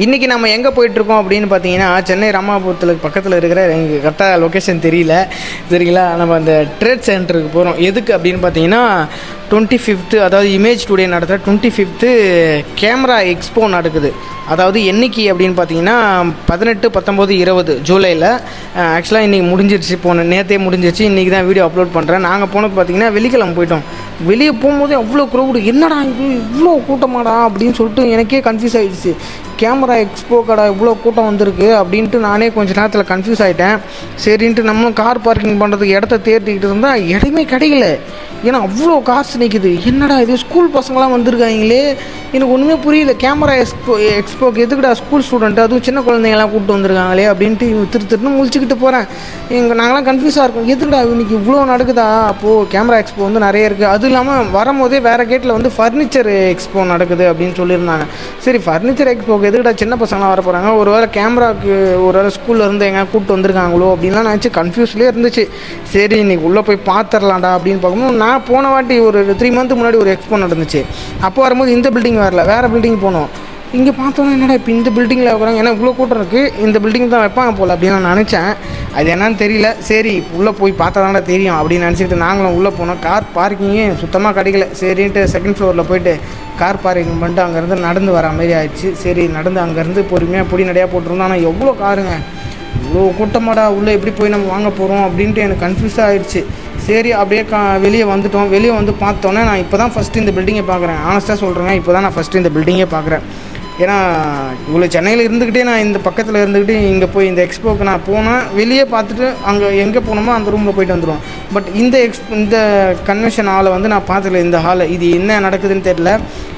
இன்றைக்கி நம்ம எங்கே போயிட்டுருக்கோம் அப்படின்னு பார்த்தீங்கன்னா, சென்னை ராமாபுரத்தில் பக்கத்தில் இருக்கிற எங்கள் கரெக்டாக லொக்கேஷன் தெரியல சரிங்களா. நம்ம அந்த ட்ரேட் சென்டருக்கு போகிறோம். எதுக்கு அப்படின்னு பார்த்தீங்கன்னா 25th அதாவது இமேஜ் டுடே நடத்துகிற 25th கேமரா எக்ஸ்போ நடக்குது. அதாவது என்னைக்கு அப்படின்னு பார்த்தீங்கன்னா 18, 19, 20 ஜூலையில். ஆக்சுவலாக இன்றைக்கி முடிஞ்சிருச்சு, நேற்றே முடிஞ்சிருச்சு. இன்றைக்கி தான் வீடியோ அப்லோட் பண்ணுறேன். நாங்கள் போனது பார்த்தீங்கன்னா வெள்ளிக்கிழமை போயிட்டோம். வெளியே போகும்போது அவ்வளோ க்ரௌடு, என்னடா இது இவ்வளோ கூட்டமாடா அப்படின்னு சொல்லிட்டு எனக்கே கன்ஃபியூஸ் ஆகிடுச்சு. கேமரா எக்ஸ்போ கடை இவ்வளோ கூட்டம் வந்திருக்கு அப்படின்ட்டு நானே கொஞ்சம் நேரத்தில் கன்ஃபியூஸ் ஆகிட்டேன். சரின்ட்டு நம்மளும் கார் பார்க்கிங் பண்ணுறதுக்கு இடத்த தேடிக்கிட்டு இருந்தால் இடமே கிடைக்கல. ஏன்னா அவ்வளோ காசு நிற்கிது. என்னடா இது ஸ்கூல் பசங்களாம் வந்திருக்காங்களே, எனக்கு ஒன்றுமே புரியல. கேமரா எக்ஸ்போக்கு எதுக்குடா ஸ்கூல் ஸ்டூடெண்ட் அதுவும் சின்ன குழந்தைங்களாம் கூப்பிட்டு வந்திருக்காங்களே அப்படின்ட்டு திருன்னு முழிச்சிக்கிட்டு போகிறேன். நாங்களாம் கன்ஃபியூஸாக இருக்கும், எதுக்குடா இன்றைக்கி இவ்வளோ நடக்குதா. அப்போது கேமரா எக்ஸ்போ வந்து நிறைய இருக்குது. அதுவும் இல்லாமல் வரும்போதே வேறு கேட்டில் வந்து ஃபர்னிச்சர் எக்ஸ்போ நடக்குது அப்படின்னு சொல்லியிருந்தாங்க. சரி, ஃபர்னிச்சர் எக்ஸ்போக்கு எதுக்குடா சின்ன பசங்களாம் வர போகிறாங்க, ஒரு வேளை கேமராவுக்கு ஒரு வேளை ஸ்கூலில் இருந்து எங்கே கூப்பிட்டு வந்திருக்காங்களோ அப்படின்லாம் நினச்சி கன்ஃபியூஸ்லேயே இருந்துச்சு. சரி இன்றைக்கி உள்ளே போய் பார்த்துடலாம்டா அப்படின்னு பார்க்கும்போது, நான் போன வாட்டி ஒரு 3 months முன்னாடி ஒரு எக்ஸ்போ நடந்துச்சு. அப்போ வரும்போது இந்த பில்டிங் வரல, வேறு பில்டிங் போனோம். இங்கே பார்த்தோன்னா என்னடா இப்போ இந்த பில்டிங்கில் வைக்கிறாங்க, ஏன்னா இவ்வளோ கூட்டம் இருக்குது, இந்த பில்டிங் தான் வைப்பாங்க போல் அப்படின்னு நான் நினச்சேன். அது என்னன்னு தெரியல. சரி உள்ளே போய் பார்த்தா தானே தெரியும் அப்படின்னு நினச்சிக்கிட்டு நாங்களும் உள்ளே போனோம். கார் பார்க்கிங்கே சுத்தமாக கிடைக்கல. சரின்ட்டு செகண்ட் ஃப்ளோரில் போய்ட்டு கார் பார்க்கிங் பண்ணிட்டு அங்கேருந்து நடந்து வர மாதிரி ஆயிடுச்சு. சரி நடந்து அங்கேருந்து பொறுமையாக பொடி நடையாக போட்டிருந்தோம். ஆனால் எவ்வளோ காருங்க, இவ்வளோ கூட்டமாடா, உள்ளே எப்படி போய் நம்ம வாங்க போகிறோம் அப்படின்ட்டு எனக்கு கன்ஃபியூஸாக ஆகிடுச்சு. சரி அப்படியே வெளியே வந்துட்டோம். வெளியே வந்து பார்த்தோன்னே நான் இப்போ தான் ஃபஸ்ட்டு இந்த பில்டிங்கை பார்க்குறேன். ஆனஸ்ட்டாக சொல்கிறேங்க, இப்போ தான் நான் ஃபஸ்ட்டு இந்த பில்டிங்கே பார்க்குறேன். ஏன்னா இவ்வளோ சென்னையில் இருந்துக்கிட்டே நான் இந்த பக்கத்தில் இருந்துக்கிட்டு இங்கே போய் இந்த எக்ஸ்போக்கு நான் போனால் வெளியே பார்த்துட்டு அங்கே எங்கே போனோமோ அந்த ரூமில் போயிட்டு வந்துடுவோம். பட் இந்த கன்வென்ஷன் ஹாலை வந்து நான் பார்த்ததில்ல. இந்த ஹாலை இது என்ன நடக்குதுன்னு தெரியல.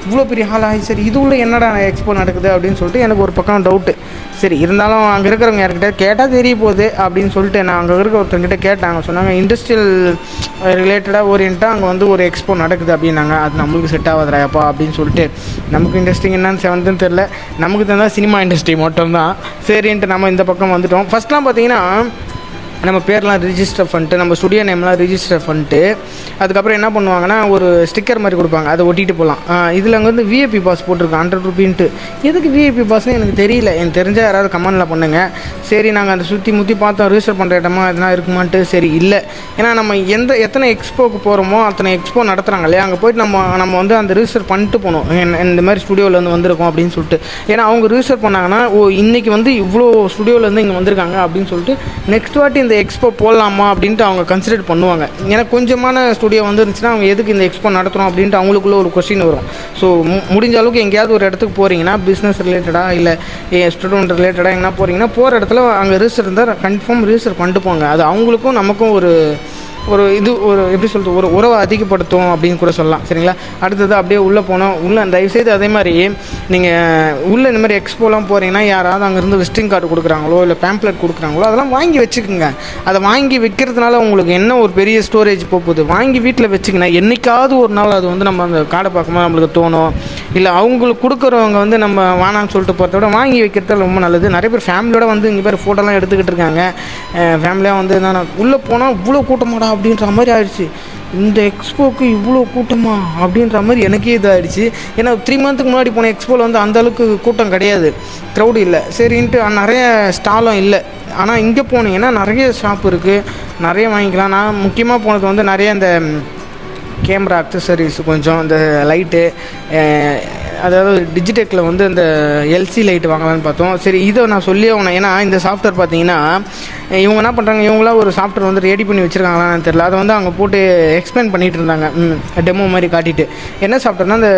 இவ்வளோ பெரிய ஹால் ஆகி சரி இது உள்ள என்னடா எக்ஸ்போ நடக்குது அப்படின்னு சொல்லிட்டு எனக்கு ஒரு பக்கம் டவுட்டு. சரி இருந்தாலும் அங்கே இருக்கிறவங்க யார்கிட்ட கேட்டால் தெரிய போகுது அப்படின்னு சொல்லிட்டு நான் அங்கே இருக்கிற ஒருத்தங்கிட்ட கேட்டாங்க. சொன்னாங்க இண்டஸ்ட்ரியல் ரிலேட்டடாக ஓரியன்ட்டாக அங்கே வந்து ஒரு எக்ஸ்போ நடக்குது அப்படின்னாங்க. அது நம்மளுக்கு செட் ஆகாதுராப்பா அப்படின்னு சொல்லிட்டு, நமக்கு இண்டஸ்ட்ரி என்னன்னு செவன்த்துன்னு தெரியல, நமக்கு தான் சினிமா இண்டஸ்ட்ரி மட்டும்தான். சரின்ட்டு நம்ம இந்த பக்கம் வந்துட்டோம். ஃபஸ்ட்லாம் பார்த்தீங்கன்னா நம்ம பேர்லாம் ரிஜிஸ்டர் பண்ணிட்டு, நம்ம ஸ்டுடியோ நேம்லாம் ரிஜிஸ்டர் பண்ணிட்டு, அதுக்கப்புறம் என்ன பண்ணுவாங்கன்னா ஒரு ஸ்டிக்கர் மாதிரி கொடுப்பாங்க, அதை ஒட்டிட்டு போகலாம். இதில் அங்கே வந்து விஐபி பாஸ் போட்டிருக்கோம் 100 ரூபீன்ட்டு. எதுக்கு விஐபி பாஸ்ன்னு எனக்கு தெரியல. எனக்கு தெரிஞ்சால் யாராவது கமெண்டில் பண்ணுங்கள். சரி நாங்கள் அந்த சுற்றி முற்றி பார்த்தோம், ரிஜிஸ்டர் பண்ணுற இடமா எதனா இருக்குமான்ட்டு. சரி இல்லை, ஏன்னா நம்ம எத்தனை எக்ஸ்போக்கு போகிறோமோ அத்தனை எக்ஸ்போ நடத்துகிறாங்க இல்லையா, அங்கே போய்ட்டு நம்ம வந்து அந்த ரிஜிஸ்டர் பண்ணிட்டு போகணும். இந்த மாதிரி ஸ்டுடியோவில் வந்திருக்கோம் அப்படின்னு சொல்லிட்டு. ஏன்னா அவங்க ரிஜிஸ்டர் பண்ணாங்கன்னா இன்றைக்கி வந்து இவ்வளோ ஸ்டுடியோவிலேருந்து இங்கே வந்திருக்காங்க அப்படின்னு சொல்லிட்டு நெக்ஸ்ட் வாட்டி இந்த எக்ஸ்போ போடலாமா அப்படின்ட்டு அவங்க கன்சிடர் பண்ணுவாங்க. ஏன்னா கொஞ்சமான ஸ்டுடியோ வந்துருந்துச்சுன்னா அவங்க எதுக்கு இந்த எக்ஸ்போ நடத்துகிறோம் அப்படின்ட்டு அவங்களுக்குள்ள ஒரு கொஸ்டின் வரும். ஸோ முடிஞ்ச அளவுக்கு எங்கேயாவது ஒரு இடத்துக்கு போகிறீங்கன்னா, பிஸ்னஸ் ரிலேட்டடாக இல்லை ஸ்டூடெண்ட் ரிலேட்டடாக எங்கன்னா போகிறீங்கன்னா, போகிற இடத்துல அங்கே ரிஜிஸ்டர் இருந்தால் கன்ஃபார்ம் ரிஜிஸ்டர் பண்ணிட்டு போங்க. அது அவங்களுக்கும் நமக்கும் ஒரு எப்படி சொல்கிறது, ஒரு உறவை அதிகப்படுத்தும் அப்படின்னு கூட சொல்லலாம். சரிங்களா. அடுத்தது அப்படியே உள்ளே போனோம். உள்ளே தயவுசெய்து அதே மாதிரி நீங்கள் உள்ளே இந்த மாதிரி எக்ஸ்போலாம் போகிறீங்கன்னா யாராவது அங்கேருந்து விசிட்டிங் கார்டு கொடுக்குறாங்களோ இல்லை பேம்ப்ளெட் கொடுக்குறாங்களோ அதெல்லாம் வாங்கி வச்சுக்கோங்க. அதை வாங்கி வைக்கிறதுனால உங்களுக்கு என்ன ஒரு பெரிய ஸ்டோரேஜ் போகுது. வாங்கி வீட்டில் வச்சுக்கணும். என்றைக்காவது ஒரு நாள் அது வந்து நம்ம அந்த கார்டை பார்க்கும்போது நம்மளுக்கு தோணும். இல்லை அவங்களுக்கு கொடுக்குறவங்க வந்து நம்ம வேணான்னு சொல்லிட்டு போகிறத விட வாங்கி வைக்கிறது ரொம்ப நல்லது. நிறைய பேர் ஃபேமிலியோட வந்து இங்கே பேர் ஃபோட்டோலாம் எடுத்துக்கிட்டு இருக்காங்க. ஃபேமிலியாக வந்து நான் உள்ளே போனால் இவ்வளோ கூட்டமாடா அப்படின்ற மாதிரி ஆயிடுச்சு. இந்த எக்ஸ்போக்கு இவ்வளோ கூட்டமா அப்படின்ற மாதிரி எனக்கே இதாகிடுச்சு. ஏன்னா 3 months முன்னாடி போன எக்ஸ்போவில் வந்து அந்தளவுக்கு கூட்டம் கிடையாது, க்ரௌடு இல்லை. சரின்ட்டு நிறைய ஸ்டாலும் இல்லை. ஆனால் இங்கே போனீங்கன்னா நிறைய ஷாப் இருக்குது, நிறைய வாங்கிக்கலாம். நான் முக்கியமாக போனது வந்து நிறைய இந்த கேமரா அக்சசரிஸ், கொஞ்சம் இந்த லைட்டு, அதாவது டிஜிடெக்கில் வந்து இந்த எல்சி லைட்டு வாங்கலான்னு பார்த்தோம். சரி இதை நான் சொல்லி ஆகணும். ஏன்னா இந்த சாஃப்ட்வேர் பார்த்தீங்கன்னா இவங்க என்ன பண்ணுறாங்க, இவங்களாம் ஒரு சாஃப்ட்வேர் வந்து ரெடி பண்ணி வச்சுருக்காங்களான்னு தெரியல. அதை வந்து அவங்க போட்டு எக்ஸ்பிளைன் பண்ணிகிட்டு இருந்தாங்க, டெமோ மாதிரி காட்டிட்டு. என்ன சாஃப்ட்வேர்னால் இந்த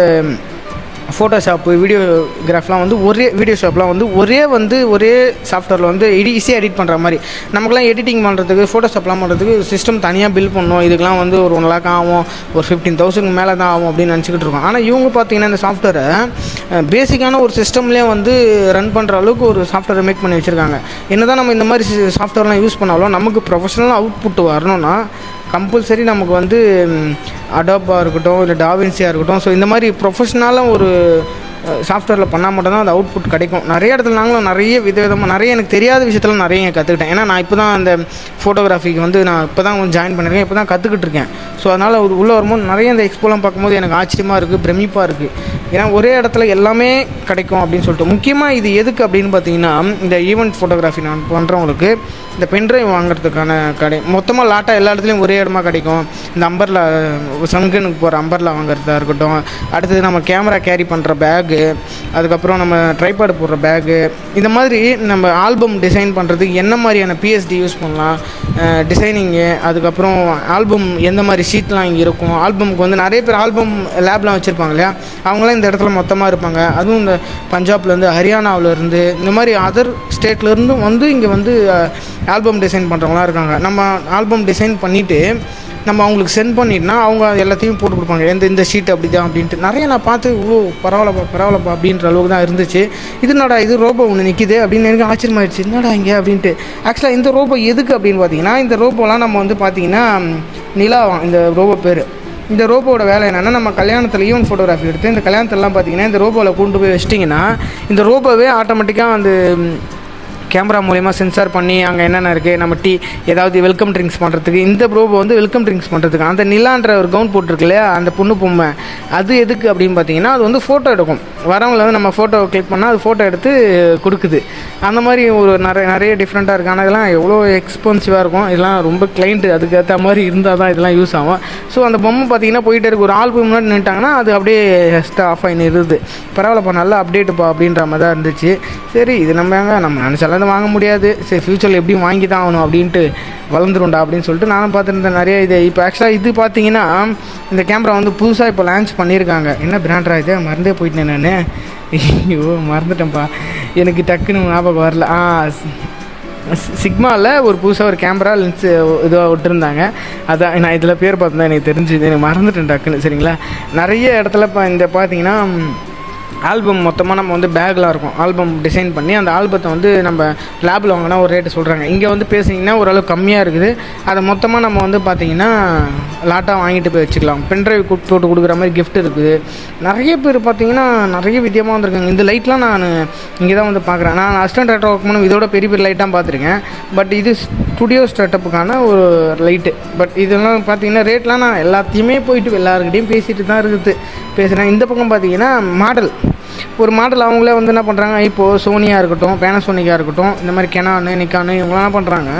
ஃபோட்டோஷாப்பு, வீடியோகிராஃப்லாம் வந்து ஒரே சாஃப்ட்வேரில் வந்து ஈஸியாக எடிட் பண்ணுற மாதிரி. நமக்குலாம் எடிட்டிங் பண்ணுறதுக்கு, ஃபோட்டோஷாப்லாம் பண்ணுறதுக்கு சிஸ்டம் தனியாக பில் பண்ணணும். இதுக்கெலாம் வந்து ஒரு 1 lakh ஆகும், ஒரு 15,000 மேலே தான் ஆகும் அப்படின்னு நினச்சிக்கிட்டு இருக்கோம். ஆனால் இவங்க பார்த்தீங்கன்னா இந்த சாஃப்ட்வேரை பேசிக்கான ஒரு சிஸ்டம்லேயே வந்து ரன் பண்ணுற அளவுக்கு ஒரு சாஃப்ட்வேரை மேக் பண்ணி வச்சுருக்காங்க. என்ன தான் நம்ம இந்த மாதிரி சாஃப்ட்வேர்லாம் யூஸ் பண்ணாலும் நமக்கு ப்ரொஃபஷனல் அவுட்புட் வரணும்னா கம்பல்சரி நமக்கு வந்து அடோபாக இருக்கட்டும் இல்லை டாவின்சியாக இருக்கட்டும், ஸோ இந்த மாதிரி ப்ரொஃபஷ்னலாக ஒரு சாஃப்ட்வேரில் பண்ணால் மட்டும்தான் அந்த அவுட்புட் கிடைக்கும். நிறைய இடத்துல நாங்களும் நிறைய விதவிதமாக நிறைய எனக்கு தெரியாத விஷயத்தில் நிறைய கற்றுக்கிட்டேன். ஏன்னா நான் இப்போ தான் அந்த ஃபோட்டோகிராஃபிக்கு வந்து நான் இப்போ தான் கொஞ்சம் ஜாயின் பண்ணியிருக்கேன், இப்போ தான் கற்றுக்கிட்டு இருக்கேன். ஸோ அதனால் உள்ளே வரும்போது நிறைய இந்த எக்ஸ்போலாம் பார்க்கும்போது எனக்கு ஆச்சரியமாக இருக்குது, பிரமிப்பாக இருக்குது. ஏன்னா ஒரே இடத்துல எல்லாமே கிடைக்கும் அப்படின்னு சொல்லிட்டு. முக்கியமாக இது எதுக்கு அப்படின்னு பார்த்தீங்கன்னா, இந்த ஈவெண்ட் ஃபோட்டோகிராஃபி நான் பண்ணுறவங்களுக்கு இந்த பென்ட்ரைவ் வாங்குறதுக்கான கடை மொத்தமாக லாட்டாக எல்லா இடத்துலையும் ஒரே இடமா கிடைக்கும். இந்த அம்பர்லா சங்கனுக்கு போகிற அம்பர்லா வாங்குறதா இருக்கட்டும், அடுத்தது நம்ம கேமரா கேரி பண்ணுற பேகு, அதுக்கப்புறம் நம்ம ட்ரைபாடு போடுற பேகு, இந்த மாதிரி நம்ம ஆல்பம் டிசைன் பண்ணுறதுக்கு என்ன மாதிரியான பிஎஸ்டி யூஸ் பண்ணலாம், டிசைனிங்கு, அதுக்கப்புறம் ஆல்பம் எந்த மாதிரி ஷீட்லாம் இங்கே இருக்கும். ஆல்பமுக்கு வந்து நிறைய பேர் ஆல்பம் லேப்லாம் வச்சுருப்பாங்க இல்லையா, அவங்களாம் இந்த இடத்துல மொத்தமாக இருப்பாங்க. அதுவும் இந்த பஞ்சாப்லேருந்து, ஹரியானாவிலேருந்து, இந்த மாதிரி அதர் ஸ்டேட்லேருந்தும் வந்து இங்கே வந்து ஆல்பம் டிசைன் பண்ணுறவங்களாம் இருக்காங்க. நம்ம ஆல்பம் டிசைன் பண்ணிவிட்டு நம்ம அவங்களுக்கு சென்ட் பண்ணிட்டோம்னா அவங்க எல்லாத்தையும் போட்டு கொடுப்பாங்க, இந்த ஷீட் அப்படி தான் அப்படின்ட்டு. நிறைய நான் பார்த்து பரவாயில்லப்பா அப்படின்ற அளவுக்கு தான் இருந்துச்சு. இது ரோபோ ஒன்று நிற்கிது அப்படின்னு எனக்கு ஆச்சரியமாயிடுச்சு, என்னடா இங்கே அப்படின்ட்டு. ஆக்சுவலாக இந்த ரோபோ எதுக்கு அப்படின்னு பார்த்தீங்கன்னா, இந்த ரோபோலாம் நம்ம வந்து பார்த்திங்கன்னா நிலா, இந்த ரோபோ பேர். இந்த ரோபோட வேலை என்னென்னா, நம்ம கல்யாணத்தில் ஈவெண்ட் ஃபோட்டோகிராஃபி எடுத்து இந்த கல்யாணத்திலலாம் பார்த்திங்கன்னா இந்த ரோபோவில் கொண்டு போய் வச்சிட்டிங்கன்னா இந்த ரோபோவே ஆட்டோமேட்டிக்காக அந்த கேமரா மூலிமா சென்சார் பண்ணி அங்கே என்னென்ன இருக்குது, நம்ம ஏதாவது வெல்கம் ட்ரிங்க்ஸ் பண்ணுறதுக்கு, இந்த ரோபோ வந்து வெல்கம் ட்ரிங்க்ஸ் பண்ணுறதுக்கு அந்த நிலான்ற ஒரு கவுன் போட்டிருக்கு இல்லையா, அந்த பொண்ணு பொம்மை, அது எதுக்கு அப்படின்னு பார்த்தீங்கன்னா, அது வந்து ஃபோட்டோ எடுக்கும். வரவங்களை வந்து நம்ம ஃபோட்டோ கிளிக் பண்ணால் அது ஃபோட்டோ எடுத்து கொடுக்குது. அந்த மாதிரி ஒரு நிறைய டிஃப்ரெண்ட்டாக இருக்குது. ஆனால் இதெல்லாம் எவ்வளோ எக்ஸ்பென்சிவாக இருக்கும். இதெல்லாம் ரொம்ப கிளைண்ட்டு அதுக்கேற்ற மாதிரி இருந்தால் தான் இதெல்லாம் யூஸ் ஆகும். ஸோ அந்த பொம்மை பார்த்திங்கன்னா போயிட்டே இருக்குது. ஒரு ஆள் போய் முன்னாடி நின்ட்டாங்கன்னா அது அப்படியே ஆஃப் ஆகி நிறுது. பரவாயில்லப்பா, நல்லா அப்டேட்டுப்பா அப்படின்ற மாதிரி தான் இருந்துச்சு. சரி, இது நம்ம நினச்சாலும் வாங்க முடியாது, சரி ஃப்யூச்சரில் எப்படியும் வாங்கி தான் ஆகணும் அப்படின்ட்டு வளர்ந்துருண்டா அப்படின்னு சொல்லிட்டு நானும் பார்த்துருந்தேன் நிறைய இது. இப்போ ஆக்சுவலாக இது பார்த்தீங்கன்னா இந்த கேமரா வந்து புதுசாக இப்போ லான்ச் பண்ணியிருக்காங்க. என்ன பிராண்டா இது, மறந்தே போயிட்டேன் நான். ஐயோ மறந்துட்டேன்ப்பா, எனக்கு டக்குன்னு ஞாபகம் வரல. சிக்மாவில் ஒரு புதுசாக ஒரு கேமரா லென்ஸ் இதுவாக விட்டுருந்தாங்க. அதான் நான் இதில் பேர் பார்த்தா எனக்கு தெரிஞ்சுது, எனக்கு மறந்துட்டேன் டக்குன்னு. சரிங்களா, நிறைய இடத்துல இப்போ இந்த பார்த்தீங்கன்னா ஆல்பம் மொத்தமாக நம்ம வந்து பேக்லாம் இருக்கும், ஆல்பம் டிசைன் பண்ணி அந்த ஆல்பத்தை வந்து நம்ம லேபில் வாங்கினா ஒரு ரேட்டு சொல்கிறாங்க. இங்கே வந்து பேசிங்கன்னா ஓரளவு கம்மியாக இருக்குது. அதை மொத்தமாக நம்ம வந்து பார்த்திங்கன்னா லாட்டாக வாங்கிட்டு போய் வச்சுக்கலாம். பென்ட்ரைவ் போட்டு கொடுக்குற மாதிரி கிஃப்ட் இருக்குது. நிறைய பேர் பார்த்திங்கன்னா நிறைய வித்தியமாக வந்துருக்காங்க. இந்த லைட்லாம் நான் இங்கே தான் வந்து பார்க்குறேன். நான் அசிஸ்டன்ட் டேரக்டர் ஒர்க் பண்ணும் இதோட பெரிய பெரிய லைட்டாக பார்த்துருக்கேன். பட் இது ஸ்டுடியோ ஸ்டார்ட்டப்புக்கான ஒரு லைட்டு. பட் இதெல்லாம் பார்த்திங்கன்னா ரேட்லாம் நான் எல்லாத்தையுமே போயிட்டு எல்லாருக்கிட்டையும் பேசிகிட்டு தான் பேசுகிறேன். இந்த பக்கம் பார்த்திங்கன்னா ஒரு மாடல் அவங்களே வந்து என்ன பண்ணுறாங்க, இப்போது சோனியாக இருக்கட்டும், பேனாசோனிக்காக இருக்கட்டும், இந்த மாதிரி கெனானு, நிக்கானு, இவங்களாம் என்ன பண்ணுறாங்க,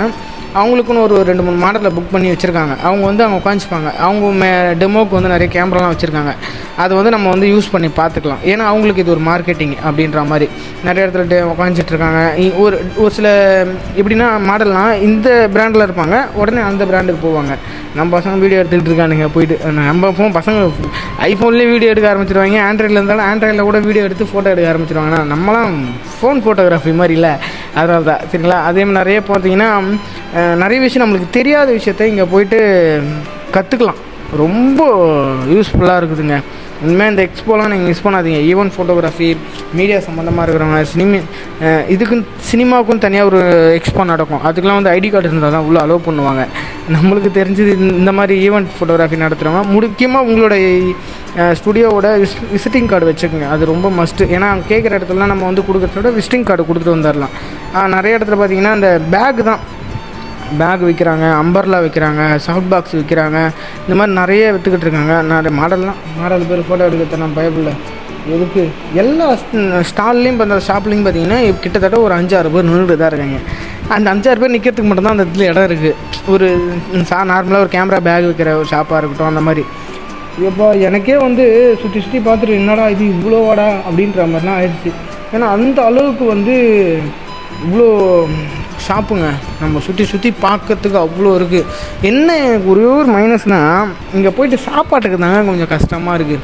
அவங்களுக்குன்னு ஒரு 2-3 மாடலில் புக் பண்ணி வச்சுருக்காங்க. அவங்க வந்து அவங்க உட்காந்துப்பாங்க. அவங்க டெமோவுக்கு வந்து நிறைய கேமராலாம் வச்சுருக்காங்க. அதை வந்து நம்ம வந்து யூஸ் பண்ணி பார்த்துக்கலாம். ஏன்னா அவங்களுக்கு இது ஒரு மார்க்கெட்டிங் அப்படின்ற மாதிரி நிறைய இடத்துல உட்காந்துட்ருக்காங்க. ஒரு சில எப்படின்னா மாடல்னால் இந்த பிராண்டில் இருப்பாங்க, உடனே அந்த பிராண்டுக்கு போவாங்க. நம்ம பசங்க வீடியோ எடுத்துக்கிட்டு இருக்கானுங்க போயிட்டு. நம்ம பசங்க ஐஃபோன்லேயே வீடியோ எடுக்க ஆரம்பிச்சிருவாங்க. ஆண்ட்ராய்டில் இருந்தாலும் ஆண்ட்ராய்டில் கூட வீடியோ எடுத்து ஃபோட்டோ எடுக்க ஆரம்பிச்சிருவாங்க. நம்மளாம் ஃபோன் ஃபோட்டோகிராஃபி மாதிரி இல்லை, அதனால தான். சரிங்களா, அதே மாதிரி நிறைய பார்த்தீங்கன்னா நிறைய விஷயம் நம்மளுக்கு தெரியாத விஷயத்த இங்கே போயிட்டு கற்றுக்கலாம். ரொம்ப யூஸ்ஃபுல்லாக இருக்குதுங்க. உண்மையாக இந்த எக்ஸ்போலாம் நீங்கள் மிஸ் பண்ணாதீங்க. ஈவெண்ட் ஃபோட்டோகிராஃபி, மீடியா சம்மந்தமாக இருக்கிறவங்க, சினிமாவுக்கும் தனியாக ஒரு எக்ஸ்போ நடக்கும். அதுக்கெலாம் வந்து ஐடி கார்டு இருந்தால் தான் உள்ளே அலோவ் பண்ணுவாங்க. நம்மளுக்கு தெரிஞ்சது இந்த மாதிரி ஈவெண்ட் ஃபோட்டோகிராஃபி நடத்துகிறவங்க முக்கியமாக உங்களோட ஸ்டுடியோவோட விசிட்டிங் கார்டு வச்சுக்கோங்க. அது ரொம்ப மஸ்ட்டு. ஏன்னா அங்கே கேட்குற இடத்துலலாம் நம்ம வந்து கொடுக்குறதோட விசிட்டிங் கார்டு கொடுத்துட்டு வந்துடலாம். நிறைய இடத்துல பார்த்திங்கன்னா இந்த பேக் விற்கிறாங்க, அம்பர்லா விற்கிறாங்க, சாஃப்ட் பாக்ஸ் விற்கிறாங்க. இந்த மாதிரி நிறைய விற்றுக்கிட்டு இருக்காங்க. நிறைய மாடல் பேர் ஃபோட்டோ எடுக்கிறது நான் பயப்படல. எதுக்கு எல்லா ஸ்டால்லையும் இப்போ அந்த ஷாப்லேயும் பார்த்தீங்கன்னா கிட்டத்தட்ட ஒரு 5-6 பேர் நின்றுட்டு தான் இருக்காங்க. அந்த 5-6 பேர் நிற்கிறதுக்கு மட்டும்தான் அந்த இடத்துல இடம் இருக்குது. ஒரு நார்மலாக ஒரு கேமரா பேக் விற்கிற ஒரு ஷாப்பாக இருக்கட்டும், அந்த மாதிரி. இப்போ எனக்கே வந்து சுற்றி பார்த்துட்டு என்னடா இது இவ்வளோவாடா அப்படின்ற மாதிரிலாம் ஆயிடுச்சு. ஏன்னா அந்த அளவுக்கு வந்து இவ்வளோ ஷாப்புங்க, நம்ம சுற்றி பார்க்கறதுக்கு அவ்வளோ இருக்குது. என்ன ஒரே ஒரு மைனஸ்னால் இங்கே போயிட்டு சாப்பாட்டுக்கு தாங்க கொஞ்சம் கஷ்டமாக இருக்குது.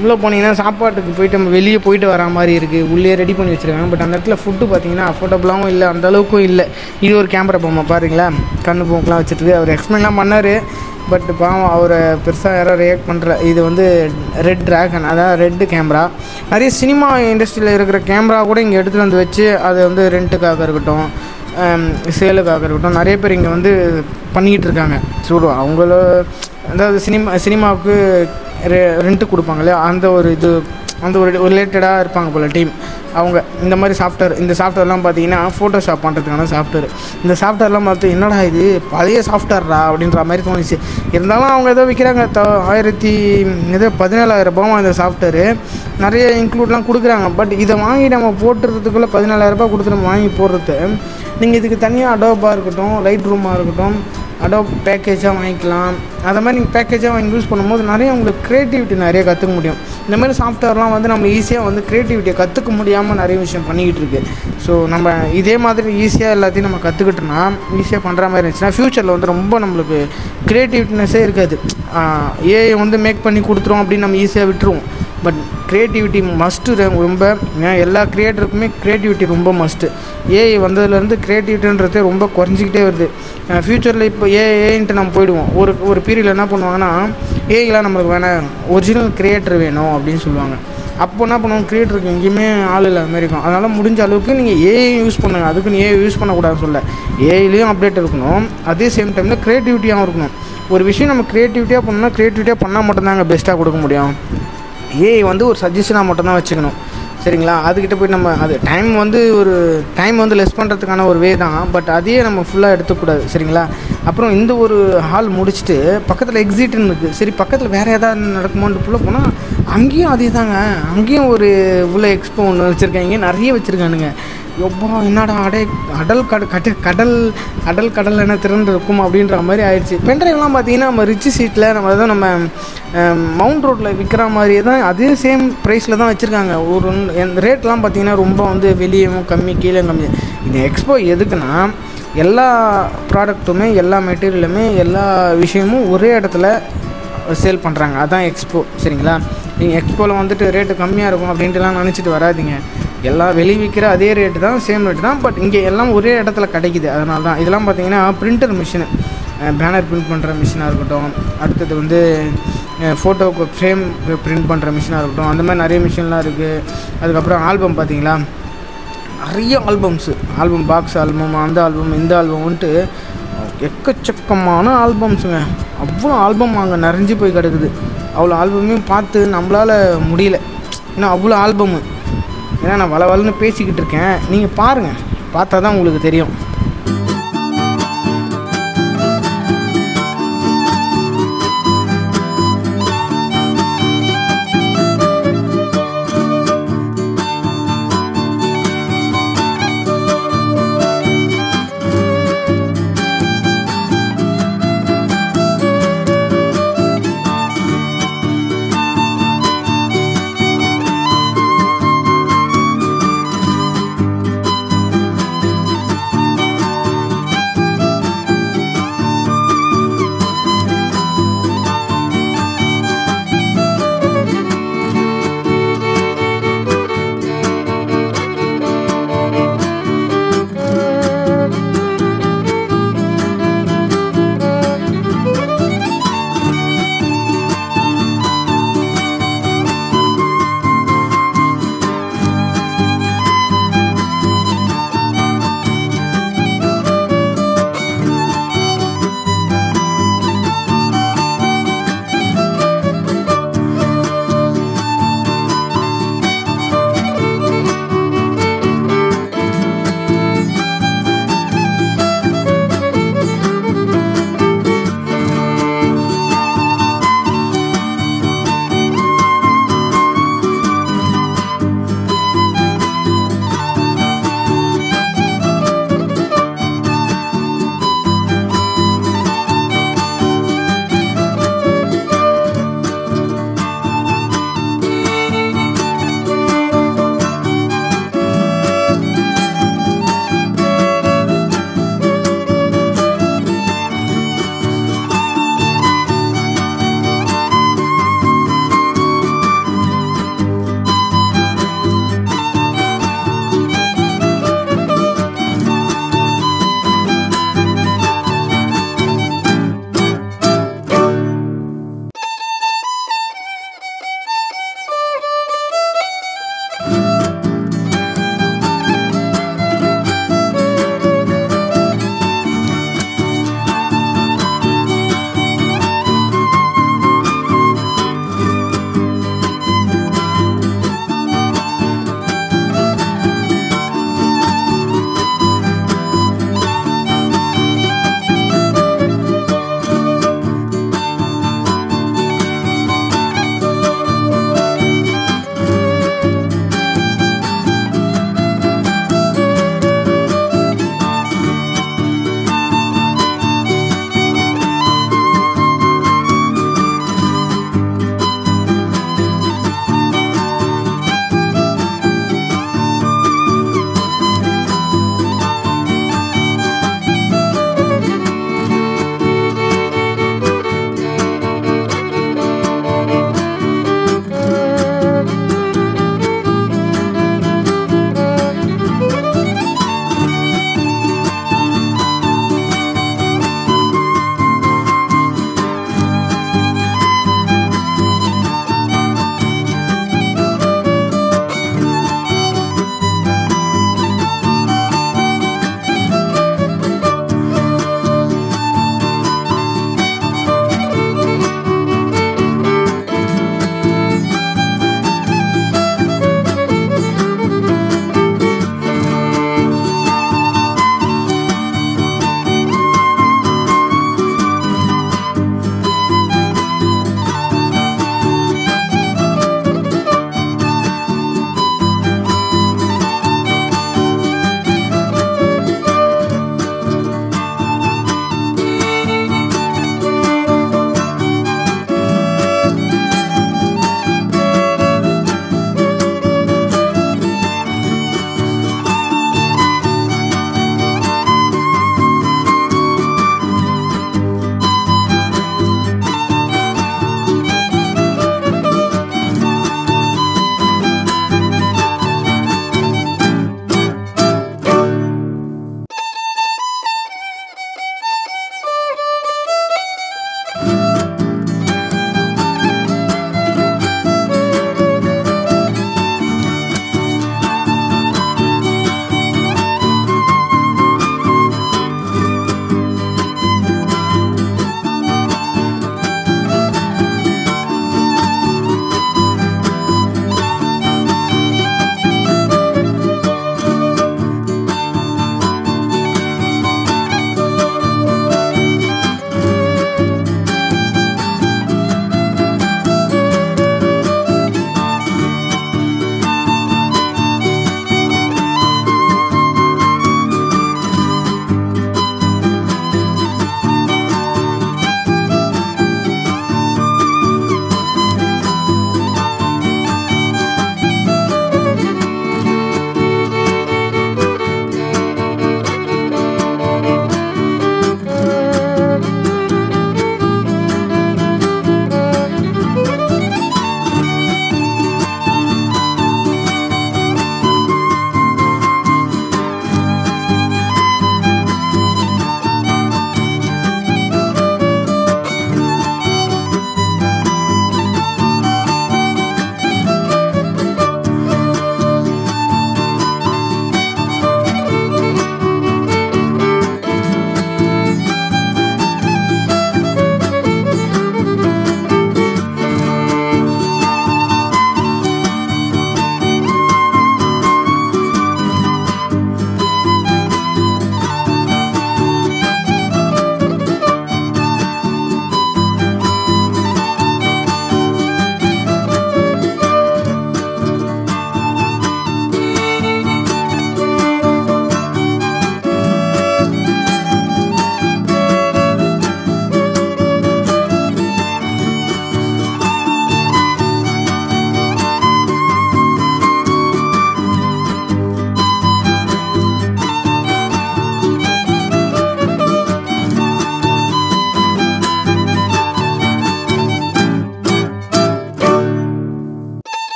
உள்ளே போனீங்கன்னா சாப்பாட்டுக்கு போயிட்டு நம்ம வெளியே போயிட்டு வரா மாதிரி இருக்குது. உள்ளே ரெடி பண்ணி வச்சுருக்காங்க. பட் அந்த இடத்துல ஃபுட்டு பார்த்திங்கன்னா அஃபோர்டபுளாகவும் இல்லை, அந்த அளவுக்கும் இல்லை. இது ஒரு கேமரா பொம்மை பாருங்களா, கண்ணு போக்கெலாம் வச்சுட்டு அவர் எக்ஸ்பிளைன்லாம் பண்ணார். பட் பாவம் அவரை பெருசாக யாரும் ரியாக்ட் பண்ணுற. இது வந்து ரெட் ட்ராகன், அதாவது ரெட்டு கேமரா. நிறைய சினிமா இண்டஸ்ட்ரியில் இருக்கிற கேமரா கூட இங்கே எடுத்துகிட்டு வந்து வச்சு அதை வந்து ரெண்ட்டுக்காக இருக்கட்டும், சேலுக்காக இருக்கட்டும், நிறைய பேர் இங்கே வந்து பண்ணிக்கிட்டு இருக்காங்க. ஸோ அவங்கள அதாவது சினிமாவுக்கு ரெண்ட்டு கொடுப்பாங்க இல்லையா, அந்த ஒரு இது அந்த ஒரு ரிலேட்டடாக இருப்பாங்க போல் டீம் அவங்க. இந்த மாதிரி சாஃப்ட்வேர், இந்த சாஃப்ட்வேர்லாம் பார்த்தீங்கன்னா ஃபோட்டோஷாப் பண்ணுறதுக்கான சாஃப்ட்வேர். இந்த சாஃப்ட்வேர்லாம் பார்த்து என்னடா இது பழைய சாஃப்ட்வேர்டா அப்படின்ற மாதிரி தோணுச்சு. இருந்தாலும் அவங்க ஏதோ விற்கிறாங்க 17,000 ரூபாவும் இந்த சாஃப்ட்வேரு நிறைய இன்க்ளூட்லாம் கொடுக்குறாங்க. பட் இதை வாங்கி நம்ம போட்டுறதுக்குள்ளே 17,000 ரூபாய் கொடுத்து நம்ம வாங்கி போடுறது, நீங்கள் இதுக்கு தனியாக அடோபாக இருக்கட்டும், லைட் ரூமாக இருக்கட்டும், அடோப் பேக்கேஜாக வாங்கிக்கலாம். அதை மாதிரி நீங்கள் பேக்கேஜாக வாங்கி யூஸ் பண்ணும்போது நிறைய உங்களுக்கு க்ரியேட்டிவிட்டி நிறைய கற்றுக்க முடியும். இந்த மாதிரி சாஃப்ட்வேர்லாம் வந்து நம்ம ஈஸியாக வந்து க்ரியேட்டிவிட்டியை கற்றுக்க முடியாமல் நிறைய விஷயம் பண்ணிக்கிட்டு இருக்குது. ஸோ நம்ம இதே மாதிரி ஈஸியாக எல்லாத்தையும் நம்ம கற்றுக்கிட்டோன்னா, ஈஸியாக பண்ணுற மாதிரி இருந்துச்சுன்னா ஃப்யூச்சரில் வந்து ரொம்ப நம்மளுக்கு க்ரியேட்டிவிட்டினஸே இருக்காது. ஏஐ வந்து மேக் பண்ணி கொடுத்துரும் அப்படின்னு நம்ம ஈஸியாக விட்டுருவோம். பட் க்ரியேட்டிவிட்டி மஸ்ட்டு ரொம்ப, ஏன்னா எல்லா க்ரியேட்டருக்குமே க்ரியேட்டிவிட்டி ரொம்ப மஸ்ட்டு. ஏஐ வந்ததுலேருந்து க்ரியேட்டிவிட்டின்றதே ரொம்ப குறைஞ்சிக்கிட்டே வருது. ஃப்யூச்சரில் இப்போ ஏஐன்ட்டு நம்ம போயிடுவோம். ஒரு பீரியடில் என்ன பண்ணுவாங்கன்னா, ஏஐலாம் நம்மளுக்கு வேணாம், ஒரிஜினல் க்ரியேட்டர் வேணும் அப்படின்னு சொல்லுவாங்க. அப்போ என்ன பண்ணுவோம், க்ரியேட்டருக்கு எங்கேயுமே ஆள் இல்லை மாதிரி இருக்கும். அதனால் முடிஞ்ச அளவுக்கு நீங்கள் ஏஐ யூஸ் பண்ணுங்கள். அதுக்குன்னு ஏஐ யூஸ் பண்ணக்கூடாதுன்னு சொல்ல, ஏஐலேயும் அப்டேட் இருக்கணும், அதே சேம் டைமில் க்ரியேட்டிவிட்டியாகவும் இருக்கணும். ஒரு விஷயம் நம்ம க்ரியேட்டிவிட்டியாக பண்ணணும்னா க்ரியேட்டிவிட்டியாக பண்ணால் மட்டும்தாங்க பெஸ்ட்டாக கொடுக்க முடியும். ஏஐ வந்து ஒரு சஜஷனாக மட்டும்தான் வச்சுக்கணும், சரிங்களா? அதுக்கிட்ட போய் நம்ம அது டைம் வந்து லெஸ் பண்ணுறதுக்கான ஒரு வே தான். பட் அதையே நம்ம ஃபுல்லாக எடுத்துக்கூடாது, சரிங்களா? அப்புறம் இந்த ஒரு ஹால் முடிச்சுட்டு பக்கத்தில் எக்ஸிட்னு இருக்குது. சரி பக்கத்தில் வேறு எதாவது நடக்குமோன்ட்டு உள்ளே போனால் அங்கேயும் அதே தாங்க. அங்கேயும் ஒரு உள்ள எக்ஸ்போ ஒன்று வச்சுருக்காங்க, நிறைய வச்சுருக்கானுங்க. எப்போ என்னடா கடல் என்ன திறந்து இருக்கும் அப்படின்ற மாதிரி ஆயிடுச்சு. பென்ட்ரைவ்லாம் பார்த்தீங்கன்னா நம்ம ரிச் சீட்டில் நம்ம மவுண்ட் ரோட்டில் விற்கிற மாதிரியே தான், அதே சேம் ப்ரைஸில் தான் வச்சுருக்காங்க. ஒரு ரேட்லாம் பார்த்தீங்கன்னா ரொம்ப வந்து வெளியவும் கம்மி, கீழே கம்மி. இந்த எக்ஸ்போ எதுக்குன்னா, எல்லா ப்ராடக்ட்டுமே, எல்லா மெட்டீரியலுமே, எல்லா விஷயமும் ஒரே இடத்துல சேல் பண்ணுறாங்க. அதான் எக்ஸ்போ, சரிங்களா? நீங்கள் எக்ஸ்போவில் வந்துட்டு ரேட்டு கம்மியாக இருக்கும் அப்படின்ட்டுலாம் நினச்சிட்டு வராதிங்க. எல்லாம் விற்கிற அதே ரேட்டு தான், சேம் ரேட்டு தான். பட் இங்கே எல்லாம் ஒரே இடத்துல கிடைக்குது. அதனால தான் இதெல்லாம் பார்த்தீங்கன்னா பிரிண்டர் மிஷினு, பேனர் பிரிண்ட் பண்ணுற மிஷினாக இருக்கட்டும், அடுத்தது வந்து ஃபோட்டோவுக்கு ஃப்ரேம் பிரிண்ட் பண்ணுற மிஷினாக இருக்கட்டும், அந்த மாதிரி நிறைய மிஷின்லாம் இருக்குது. அதுக்கப்புறம் ஆல்பம் பார்த்தீங்களா, நிறைய ஆல்பம் பாக்ஸ் ஆல்பம், அந்த ஆல்பம், இந்த ஆல்பம்ன்ட்டு எக்கச்சக்கமான ஆல்பம்ஸுங்க. அவ்வளோ ஆல்பம் அங்கே நிறைஞ்சு போய் கிடக்குது. அவ்வளோ ஆல்பமையும் பார்த்து நம்மளால் முடியல, ஏன்னா அவ்வளோ ஆல்பமு. ஏன்னா நான் வளன்னு பேசிக்கிட்டு இருக்கேன், நீங்கள் பாருங்கள், பார்த்தா தான் உங்களுக்கு தெரியும்.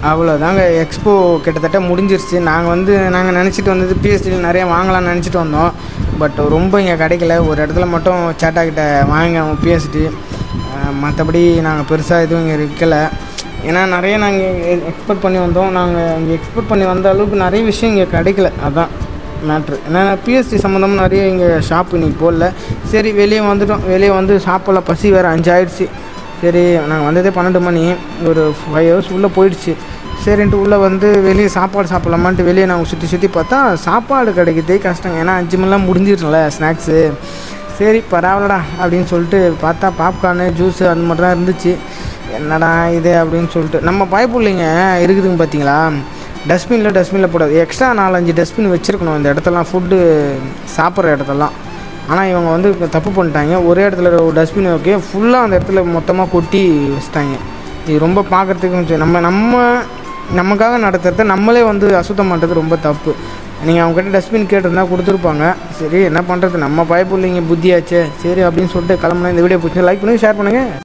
அவ்வளோதாங்க. எக்ஸ்போ கிட்டத்தட்ட முடிஞ்சிருச்சு. நாங்கள் நினச்சிட்டு வந்தது பிஎஸ்டியில் நிறைய வாங்கலாம்னு நினச்சிட்டு வந்தோம். பட் ரொம்ப இங்கே கிடைக்கல. ஒரு இடத்துல மட்டும் சேட்டாக்கிட்ட வாங்க பிஎஸ்டி, மற்றபடி நாங்கள் பெருசாக எதுவும் இங்கே இருக்கலை. ஏன்னா நிறைய நாங்கள் எக்ஸ்பெக்ட் பண்ணி வந்தோம். நாங்கள் இங்கே எக்ஸ்பெக்ட் பண்ணி வந்த அளவுக்கு நிறைய விஷயம் இங்கே கிடைக்கல. அதுதான் மேட்ரு. ஏன்னா பிஎஸ்டி சம்மந்தமாக நிறைய இங்கே ஷாப் இன்றைக்கி போடல. சரி வெளியே வந்துட்டோம். வெளியே வந்து சாப்பிடலாம், பசி வேறு 5 ஆயிடுச்சு. சரி நாங்கள் வந்ததே 12 மணி, ஒரு 5 ஹவர்ஸ் உள்ளே போயிடுச்சு. சரின்ட்டு உள்ளே வந்து வெளியே சாப்பாடு சாப்பிட்லாமான்ட்டு வெளியே நாங்கள் சுற்றி பார்த்தா சாப்பாடு கிடைக்கிறதே கஷ்டங்க. ஏன்னா 5 மணிலாம் முடிஞ்சிருச்சுல ஸ்நாக்ஸு. சரி பரவாயில்லடா அப்படின்னு சொல்லிட்டு பார்த்தா பாப்கார்னு ஜூஸு அந்த மாதிரி தான் இருந்துச்சு. என்னடா இது அப்படின்னு சொல்லிட்டு நம்ம பயப்புள்ளைங்க இருக்குதுங்க பார்த்தீங்களா, டஸ்ட்பினில் போடாது. எக்ஸ்ட்ரா 4-5 டஸ்ட்பின் வச்சுருக்கணும் இந்த இடத்தெல்லாம், ஃபுட்டு சாப்பிட்ற இடத்தெல்லாம். ஆனால் இவங்க வந்து தப்பு பண்ணிட்டாங்க. ஒரே இடத்துல ஒரு டஸ்ட்பின் ஓகே, ஃபுல்லாக அந்த இடத்துல மொத்தமாக கொட்டி வச்சிட்டாங்க. இது ரொம்ப பார்க்குறதுக்கு நமக்காக நடத்துகிறத நம்மளே வந்து அசுத்தம் பண்ணுறது ரொம்ப தப்பு. நீங்கள் அவங்ககிட்ட டஸ்ட்பின் கேட்டிருந்தா கொடுத்துருப்பாங்க. சரி என்ன பண்ணுறது, நம்ம பயப்புள்ளைங்க புத்தியாச்சே. சரி அப்படின்னு சொல்லிட்டு கிளம்புனா. இந்த வீடியோ பிடிச்சி லைக் பண்ணுங்கள், ஷேர் பண்ணுங்கள்.